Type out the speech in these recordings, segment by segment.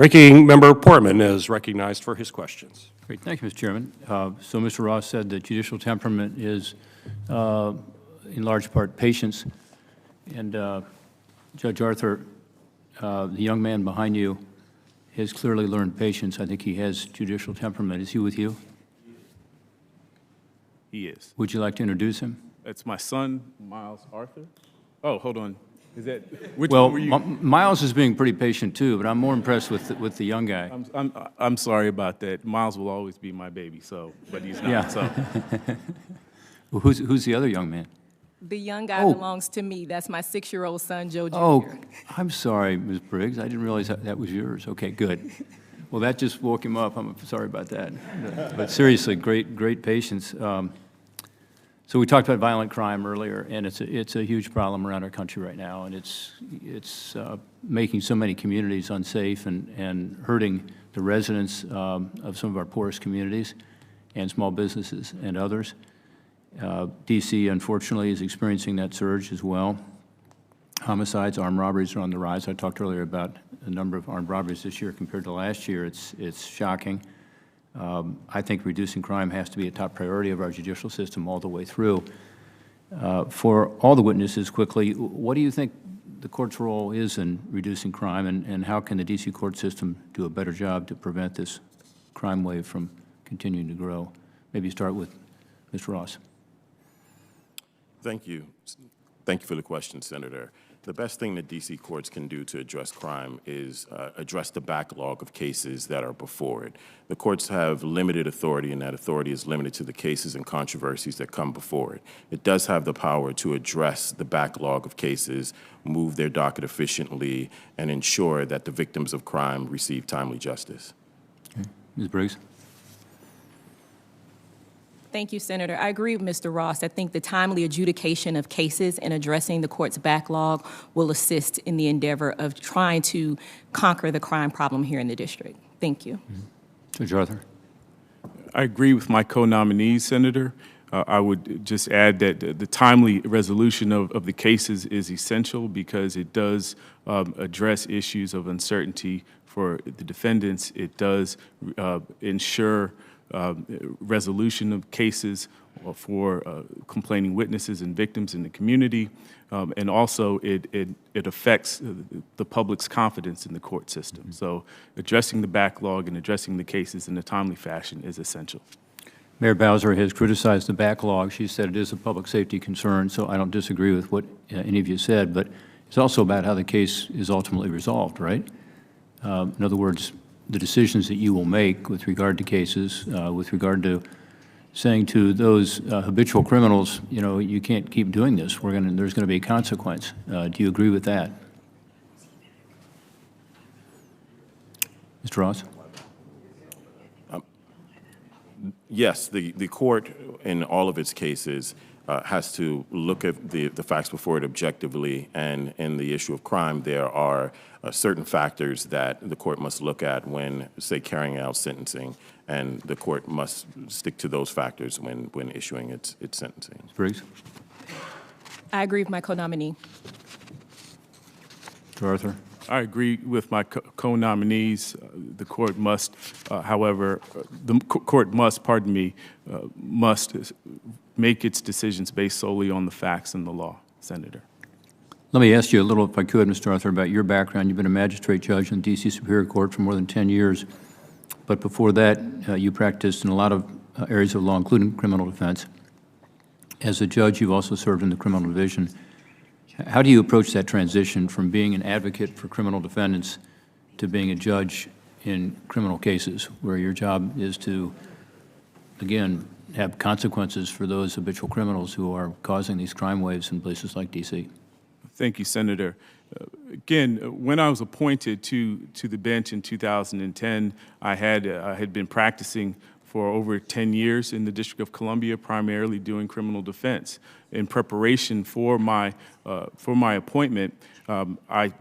Ranking Member Portman is recognized for his questions. Great. Thank you, Mr. Chairman. So Mr. Ross said that judicial temperament is, in large part, patience. And Judge Arthur, the young man behind you, has clearly learned patience. I think he has judicial temperament. Is he with you? He is. Would you like to introduce him? That's my son, Miles Arthur. Oh, hold on. Is that which Well, one were you? Miles is being pretty patient too, but I'm more impressed with the young guy. I'm sorry about that. Miles will always be my baby, but he's not. Yeah. So Well, who's the other young man? The young guy Oh. belongs to me. That's my 6-year-old son, Joe Jr. Oh, I'm sorry, Ms. Briggs. I didn't realize that was yours. Okay, good. Well, that just woke him up. I'm sorry about that. But seriously, great patience. So we talked about violent crime earlier, and it's a huge problem around our country right now, and it's making so many communities unsafe and hurting the residents of some of our poorest communities and small businesses and others. D.C., unfortunately, is experiencing that surge as well. Homicides, armed robberies are on the rise. I talked earlier about the number of armed robberies this year compared to last year. It's shocking. I think reducing crime has to be a top priority of our judicial system all the way through. For all the witnesses, quickly, what do you think the court's role is in reducing crime, and how can the D.C. court system do a better job to prevent this crime wave from continuing to grow? Maybe start with Mr. Ross. Thank you. Thank you for the question, Senator. The best thing that D.C. courts can do to address crime is address the backlog of cases that are before it. The courts have limited authority, and that authority is limited to the cases and controversies that come before it. It does have the power to address the backlog of cases, move their docket efficiently, and ensure that the victims of crime receive timely justice. Okay. Ms. Briggs? Thank you, Senator. I agree with Mr. Ross. I think the timely adjudication of cases and addressing the court's backlog will assist in the endeavor of trying to conquer the crime problem here in the district. Thank you. Judge Arthur? I agree with my co-nominees, Senator. I would just add that the timely resolution of the cases is essential because it does address issues of uncertainty for the defendants. It does ensure resolution of cases for complaining witnesses and victims in the community, and also it affects the public's confidence in the court system. So addressing the backlog and addressing the cases in a timely fashion is essential. Mayor Bowser has criticized the backlog. She said it is a public safety concern, so I don't disagree with what any of you said, but it's also about how the case is ultimately resolved, right? In other words, the decisions that you will make with regard to cases, with regard to saying to those habitual criminals, you know, you can't keep doing this. There's going to be a consequence. Do you agree with that? Mr. Ross? Yes, the court in all of its cases has to look at the facts before it objectively, and in the issue of crime, there are certain factors that the court must look at when, say, carrying out sentencing, and the court must stick to those factors when issuing its sentencing. Briggs? I agree with my co-nominee. Mr. Arthur? I agree with my co-nominees. The court must, however, must make its decisions based solely on the facts and the law, Senator. Let me ask you a little, if I could, Mr. Arthur, about your background. You've been a magistrate judge in the D.C. Superior Court for more than 10 years, but before that, you practiced in a lot of areas of law, including criminal defense. As a judge, you've also served in the criminal division. How do you approach that transition from being an advocate for criminal defendants to being a judge in criminal cases, where your job is to, again, have consequences for those habitual criminals who are causing these crime waves in places like D.C.? Thank you, Senator. Again, when I was appointed to the bench in 2010, I had been practicing for over 10 years in the District of Columbia, primarily doing criminal defense. In preparation for my appointment, I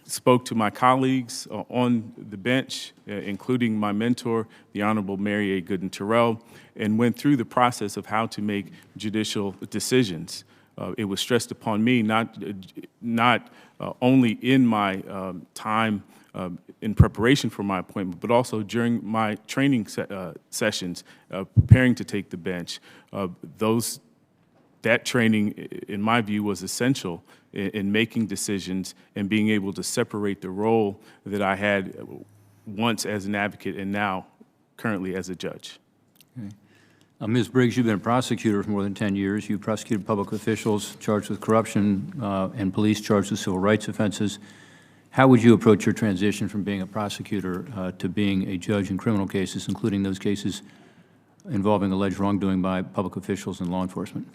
spoke to my colleagues on the bench, including my mentor, the Honorable Mary A. Gooden Terrell, and went through the process of how to make judicial decisions. It was stressed upon me, not only in my time in preparation for my appointment, but also during my training sessions, preparing to take the bench. That training, in my view, was essential in making decisions and being able to separate the role that I had once as an advocate and now currently as a judge. Okay. Ms. Briggs, you've been a prosecutor for more than 10 years. You've prosecuted public officials charged with corruption and police charged with civil rights offenses. How would you approach your transition from being a prosecutor to being a judge in criminal cases, including those cases involving alleged wrongdoing by public officials and law enforcement?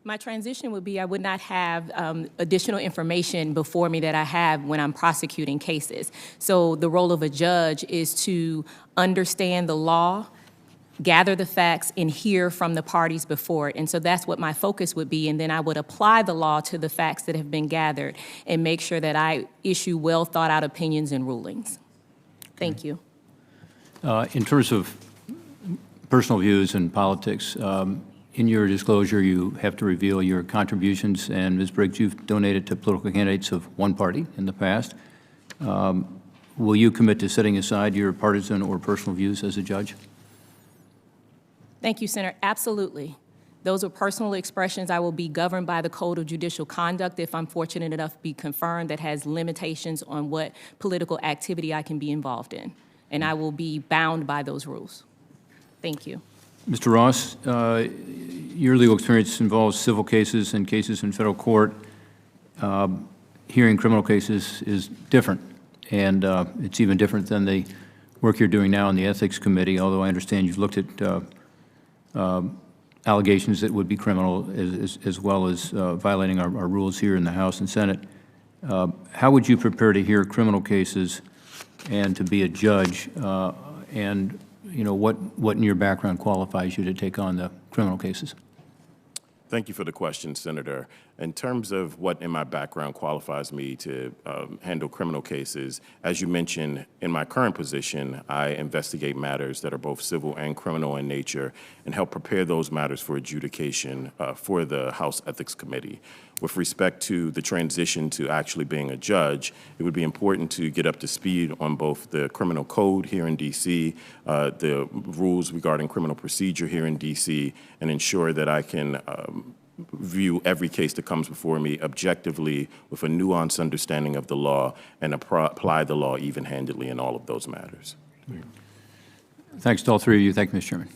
My transition would be I would not have additional information before me that I have when I'm prosecuting cases. So the role of a judge is to understand the law, gather the facts, and hear from the parties before it. And so that's what my focus would be. And then I would apply the law to the facts that have been gathered and make sure that I issue well thought out opinions and rulings. Thank you. In terms of personal views and politics, in your disclosure, you have to reveal your contributions, and Ms. Briggs, you've donated to political candidates of one party in the past. Will you commit to setting aside your partisan or personal views as a judge? Thank you, Senator. Absolutely. Those are personal expressions. I will be governed by the Code of Judicial Conduct if I'm fortunate enough to be confirmed that has limitations on what political activity I can be involved in, and I will be bound by those rules. Thank you. Mr. Ross, your legal experience involves civil cases and cases in federal court. Hearing criminal cases is different, and it's even different than the work you're doing now in the Ethics Committee, although I understand you've looked at allegations that would be criminal as well as violating our rules here in the House and Senate. How would you prepare to hear criminal cases and to be a judge, and you know, what in your background qualifies you to take on the criminal cases? Thank you for the question, Senator. In terms of what in my background qualifies me to handle criminal cases, as you mentioned, in my current position, I investigate matters that are both civil and criminal in nature and help prepare those matters for adjudication for the House Ethics Committee. With respect to the transition to actually being a judge, it would be important to get up to speed on both the criminal code here in D.C., the rules regarding criminal procedure here in D.C., and ensure that I can view every case that comes before me objectively with a nuanced understanding of the law and apply the law even-handedly in all of those matters. Thanks to all three of you. Thank you, Mr. Chairman.